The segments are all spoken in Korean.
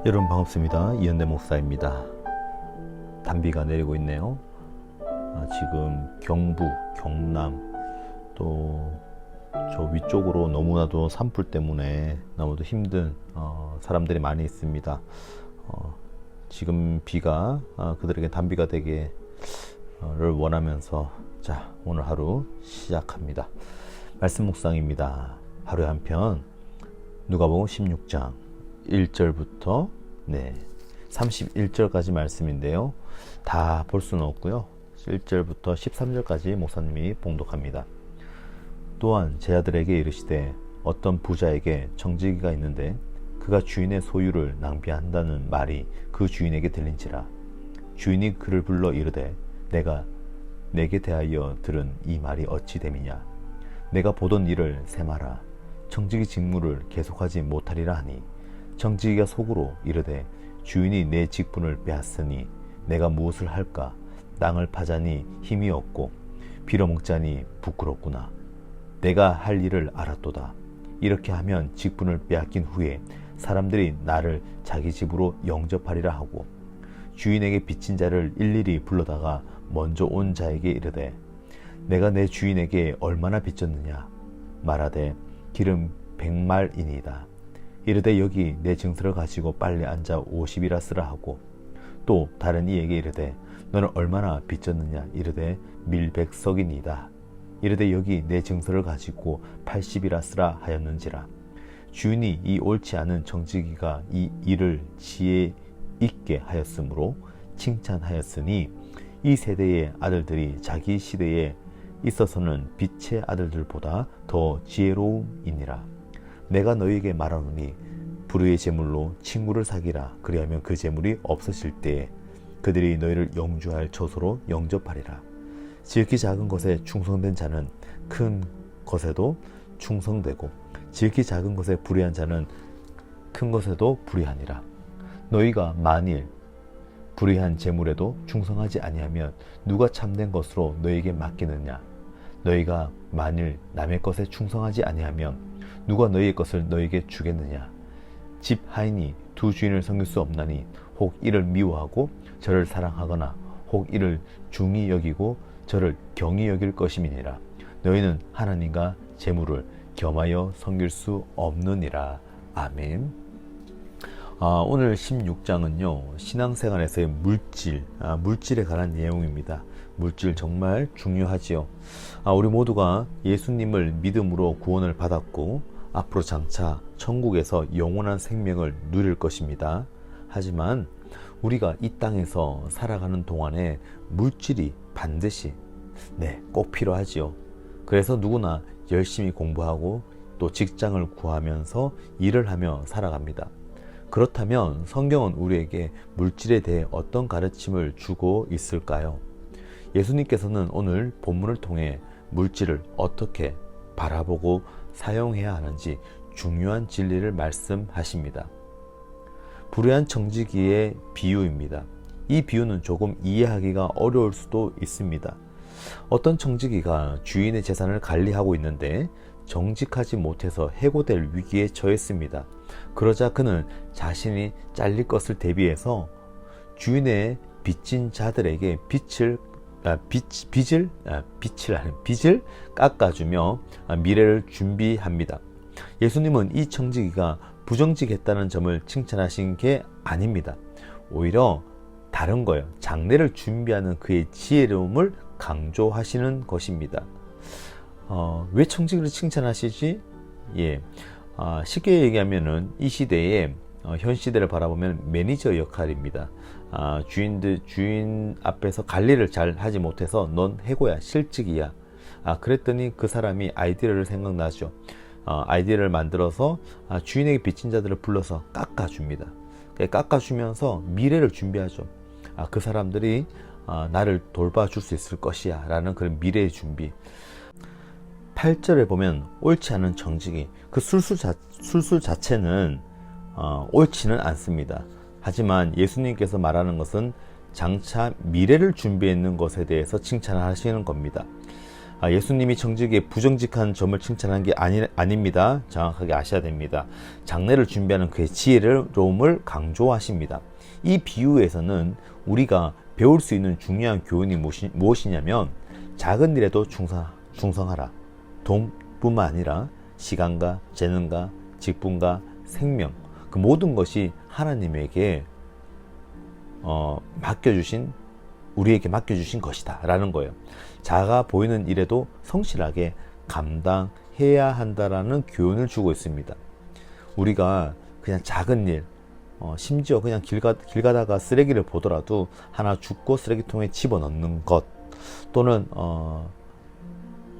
여러분 반갑습니다. 이현대 목사입니다. 단비가 내리고 있네요. 지금 경부, 경남 또 저 위쪽으로 너무나도 산불 때문에 너무도 힘든 사람들이 많이 있습니다. 지금 비가 그들에게 단비가 되기를 원하면서 자, 오늘 하루 시작합니다. 말씀 묵상입니다. 하루에 한 편, 누가복음 16장 1절부터 31절까지 말씀인데요. 다 볼 수는 없고요. 1절부터 13절까지 목사님이 봉독합니다. 또한 제 아들에게 이르시되 어떤 부자에게 청지기가 있는데 그가 주인의 소유를 낭비한다는 말이 그 주인에게 들린지라. 주인이 그를 불러 이르되 내가 내게 대하여 들은 이 말이 어찌 됨이냐. 내가 보던 일을 세마라. 청지기 직무를 계속하지 못하리라 하니 청지기가 속으로 이르되 주인이 내 직분을 빼앗으니 내가 무엇을 할까. 땅을 파자니 힘이 없고 빌어먹자니 부끄럽구나. 내가 할 일을 알았도다. 이렇게 하면 직분을 빼앗긴 후에 사람들이 나를 자기 집으로 영접하리라 하고 주인에게 빚진 자를 일일이 불러다가 먼저 온 자에게 이르되 내가 내 주인에게 얼마나 빚졌느냐. 말하되 기름 100말이니이다. 이르되 여기 내 증서를 가지고 빨리 앉아 50이라 쓰라 하고 또 다른 이에게 이르되 너는 얼마나 빚졌느냐. 이르되 밀백석이니이다. 이르되 여기 내 증서를 가지고 80이라 쓰라 하였는지라. 주인이 이 옳지 않은 청지기가 이 일을 지혜 있게 하였으므로 칭찬하였으니 이 세대의 아들들이 자기 시대에 있어서는 빛의 아들들보다 더 지혜로움이니라. 내가 너희에게 말하노니 불의의 제물로 친구를 사기라. 그리하면 그 제물이 없어질 때에 그들이 너희를 영주할 처소로 영접하리라. 지극히 작은 것에 충성된 자는 큰 것에도 충성되고 지극히 작은 것에 불의한 자는 큰 것에도 불의하니라. 너희가 만일 불의한 제물에도 충성하지 아니하면 누가 참된 것으로 너희에게 맡기느냐. 너희가 만일 남의 것에 충성하지 아니하면 누가 너희의 것을 너희에게 주겠느냐. 집 하인이 두 주인을 섬길 수 없나니 혹 이를 미워하고 저를 사랑하거나 혹 이를 중히 여기고 저를 경히 여길 것임이니라. 너희는 하나님과 재물을 겸하여 섬길 수 없느니라. 아멘. 오늘 16장은요 신앙생활에서의 물질에 관한 내용입니다. 물질 정말 중요하지요. 우리 모두가 예수님을 믿음으로 구원을 받았고 앞으로 장차 천국에서 영원한 생명을 누릴 것입니다. 하지만 우리가 이 땅에서 살아가는 동안에 물질이 반드시 꼭 필요하지요. 그래서 누구나 열심히 공부하고 또 직장을 구하면서 일을 하며 살아갑니다. 그렇다면 성경은 우리에게 물질에 대해 어떤 가르침을 주고 있을까요? 예수님께서는 오늘 본문을 통해 물질을 어떻게 바라보고 사용해야 하는지 중요한 진리를 말씀하십니다. 불의한 청지기의 비유입니다. 이 비유는 조금 이해하기가 어려울 수도 있습니다. 어떤 청지기가 주인의 재산을 관리하고 있는데 정직하지 못해서 해고될 위기에 처했습니다. 그러자 그는 자신이 잘릴 것을 대비해서 주인의 빚진 자들에게 빚을 깎아주며 미래를 준비합니다. 예수님은 이 청지기가 부정직했다는 점을 칭찬하신 게 아닙니다. 오히려 다른 거예요. 장래를 준비하는 그의 지혜로움을 강조하시는 것입니다. 왜 청지기를 칭찬하시지? 쉽게 얘기하면은 이 시대에 현 시대를 바라보면 매니저 역할입니다. 주인 앞에서 관리를 잘 하지 못해서 넌 해고야, 실직이야. 그랬더니 그 사람이 아이디어를 생각나죠. 아이디어를 만들어서 주인에게 빚진 자들을 불러서 깎아줍니다. 깎아주면서 미래를 준비하죠. 그 사람들이 나를 돌봐줄 수 있을 것이야 라는 그런 미래의 준비. 8절에 보면 옳지 않은 청지기, 그 술수 자체는 옳지는 않습니다. 하지만 예수님께서 말하는 것은 장차 미래를 준비해 있는 것에 대해서 칭찬하시는 겁니다. 예수님이 정직에 부정직한 점을 칭찬한 게 아닙니다. 정확하게 아셔야 됩니다. 장례를 준비하는 그의 지혜로움을 강조하십니다. 이 비유에서는 우리가 배울 수 있는 중요한 교훈이 무엇이냐면 작은 일에도 충성하라. 돈뿐만 아니라 시간과 재능과 직분과 생명, 그 모든 것이 하나님에게 우리에게 맡겨주신 것이다 라는 거예요. 작아 보이는 일에도 성실하게 감당해야 한다라는 교훈을 주고 있습니다. 우리가 그냥 작은 일, 심지어 그냥 길 가다가 쓰레기를 보더라도 하나 줍고 쓰레기통에 집어넣는 것, 또는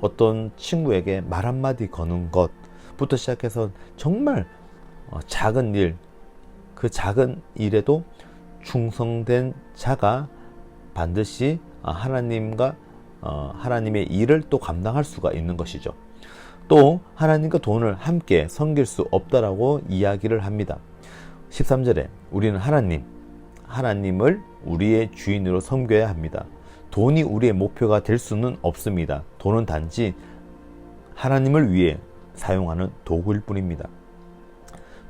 어떤 친구에게 말 한마디 거는 것부터 시작해서 정말 작은 일, 그 작은 일에도 충성된 자가 반드시 하나님의 일을 또 감당할 수가 있는 것이죠. 또 하나님과 돈을 함께 섬길 수 없다라고 이야기를 합니다. 13절에 우리는 하나님을 우리의 주인으로 섬겨야 합니다. 돈이 우리의 목표가 될 수는 없습니다. 돈은 단지 하나님을 위해 사용하는 도구일 뿐입니다.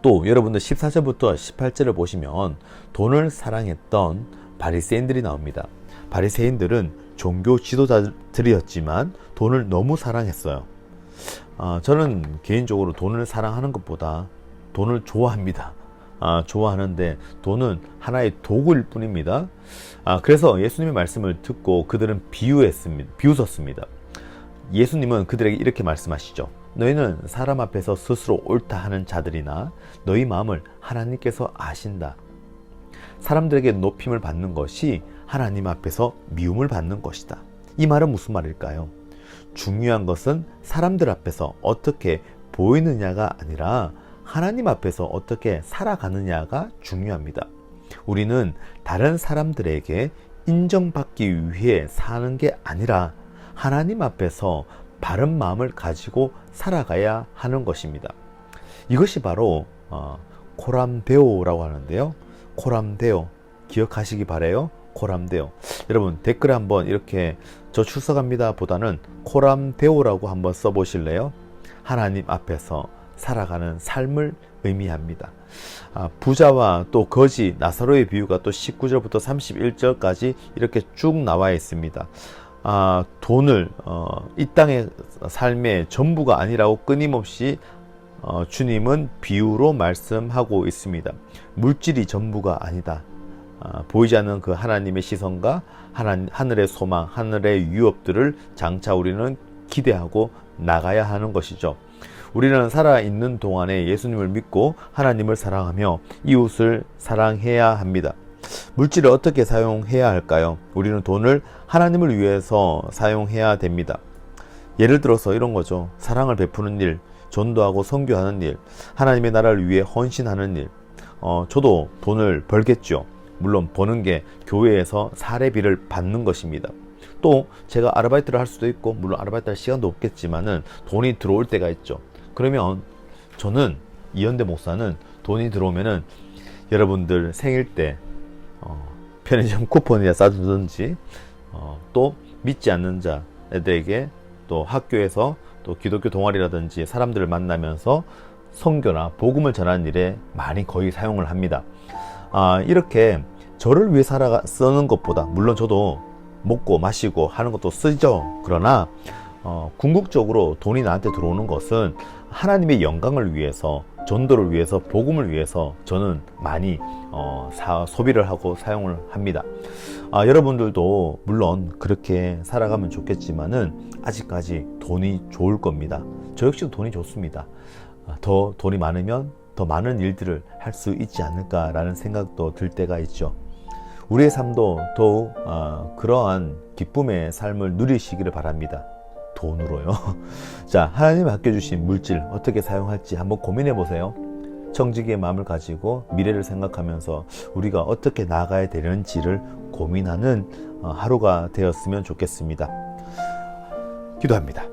또 여러분들 14절부터 18절을 보시면 돈을 사랑했던 바리새인들이 나옵니다. 바리새인들은 종교 지도자들이었지만 돈을 너무 사랑했어요. 저는 개인적으로 돈을 사랑하는 것보다 돈을 좋아합니다. 좋아하는데 돈은 하나의 도구일 뿐입니다. 그래서 예수님의 말씀을 듣고 그들은 비웃었습니다. 예수님은 그들에게 이렇게 말씀하시죠. 너희는 사람 앞에서 스스로 옳다 하는 자들이나 너희 마음을 하나님께서 아신다. 사람들에게 높임을 받는 것이 하나님 앞에서 미움을 받는 것이다. 이 말은 무슨 말일까요? 중요한 것은 사람들 앞에서 어떻게 보이느냐가 아니라 하나님 앞에서 어떻게 살아가느냐가 중요합니다. 우리는 다른 사람들에게 인정받기 위해 사는 게 아니라 하나님 앞에서 바른 마음을 가지고 살아가야 하는 것입니다. 이것이 바로 코람데오라고 하는데요. 코람데오 기억하시기 바래요. 코람데오. 여러분 댓글에 한번 이렇게 저 출석합니다 보다는 코람데오라고 한번 써보실래요? 하나님 앞에서 살아가는 삶을 의미합니다. 부자와 또 거지 나사로의 비유가 또 19절부터 31절까지 이렇게 쭉 나와 있습니다. 돈을 이 땅의 삶의 전부가 아니라고 끊임없이 주님은 비유로 말씀하고 있습니다. 물질이 전부가 아니다. 보이지 않는 그 하나님의 시선과 하늘의 소망, 하늘의 유업들을 장차 우리는 기대하고 나가야 하는 것이죠. 우리는 살아있는 동안에 예수님을 믿고 하나님을 사랑하며 이웃을 사랑해야 합니다. 물질을 어떻게 사용해야 할까요? 우리는 돈을 하나님을 위해서 사용해야 됩니다. 예를 들어서 이런 거죠. 사랑을 베푸는 일, 전도하고 선교하는 일, 하나님의 나라를 위해 헌신하는 일. 저도 돈을 벌겠죠. 물론 버는 게 교회에서 사례비를 받는 것입니다. 또 제가 아르바이트를 할 수도 있고, 물론 아르바이트 할 시간도 없겠지만은 돈이 들어올 때가 있죠. 그러면 저는 이현대 목사는 돈이 들어오면은 여러분들 생일 때 편의점 쿠폰이나 싸주든지, 또 믿지 않는 자들에게 또 학교에서 또 기독교 동아리라든지 사람들을 만나면서 선교나 복음을 전하는 일에 많이 거의 사용을 합니다. 이렇게 저를 위해 쓰는 것보다, 물론 저도 먹고 마시고 하는 것도 쓰죠. 그러나 궁극적으로 돈이 나한테 들어오는 것은 하나님의 영광을 위해서, 전도를 위해서, 복음을 위해서 저는 많이 소비를 하고 사용을 합니다. 여러분들도 물론 그렇게 살아가면 좋겠지만은 아직까지 돈이 좋을 겁니다. 저 역시도 돈이 좋습니다. 더 돈이 많으면 더 많은 일들을 할 수 있지 않을까라는 생각도 들 때가 있죠. 우리의 삶도 더욱 그러한 기쁨의 삶을 누리시기를 바랍니다. 돈으로요. 자, 하나님 맡겨주신 물질 어떻게 사용할지 한번 고민해 보세요. 청지기의 마음을 가지고 미래를 생각하면서 우리가 어떻게 나아가야 되는지를 고민하는 하루가 되었으면 좋겠습니다. 기도합니다.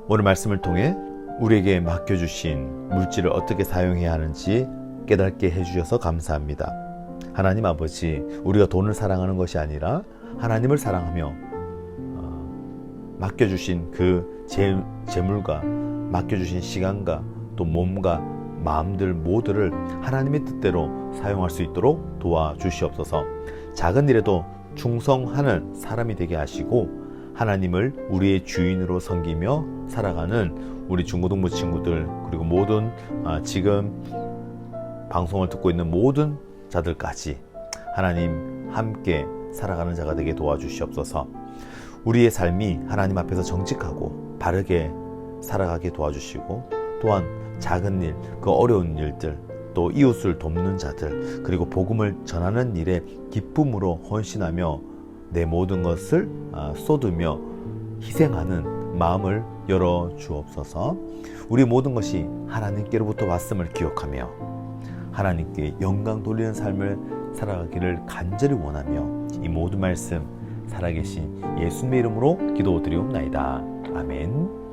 오늘 말씀을 통해 우리에게 맡겨주신 물질을 어떻게 사용해야 하는지 깨닫게 해주셔서 감사합니다. 하나님 아버지, 우리가 돈을 사랑하는 것이 아니라 하나님을 사랑하며 맡겨주신 그 재물과 맡겨주신 시간과 또 몸과 마음들 모두를 하나님의 뜻대로 사용할 수 있도록 도와주시옵소서. 작은 일에도 충성하는 사람이 되게 하시고 하나님을 우리의 주인으로 섬기며 살아가는 우리 중고등부 친구들, 그리고 모든 지금 방송을 듣고 있는 모든 자들까지 하나님 함께 살아가는 자가 되게 도와주시옵소서. 우리의 삶이 하나님 앞에서 정직하고 바르게 살아가게 도와주시고, 또한 작은 일, 그 어려운 일들, 또 이웃을 돕는 자들, 그리고 복음을 전하는 일에 기쁨으로 헌신하며 내 모든 것을 쏟으며 희생하는 마음을 열어 주옵소서. 우리 모든 것이 하나님께로부터 왔음을 기억하며 하나님께 영광 돌리는 삶을 살아가기를 간절히 원하며 이 모든 말씀 살아계신 예수님의 이름으로 기도드리옵나이다. 아멘.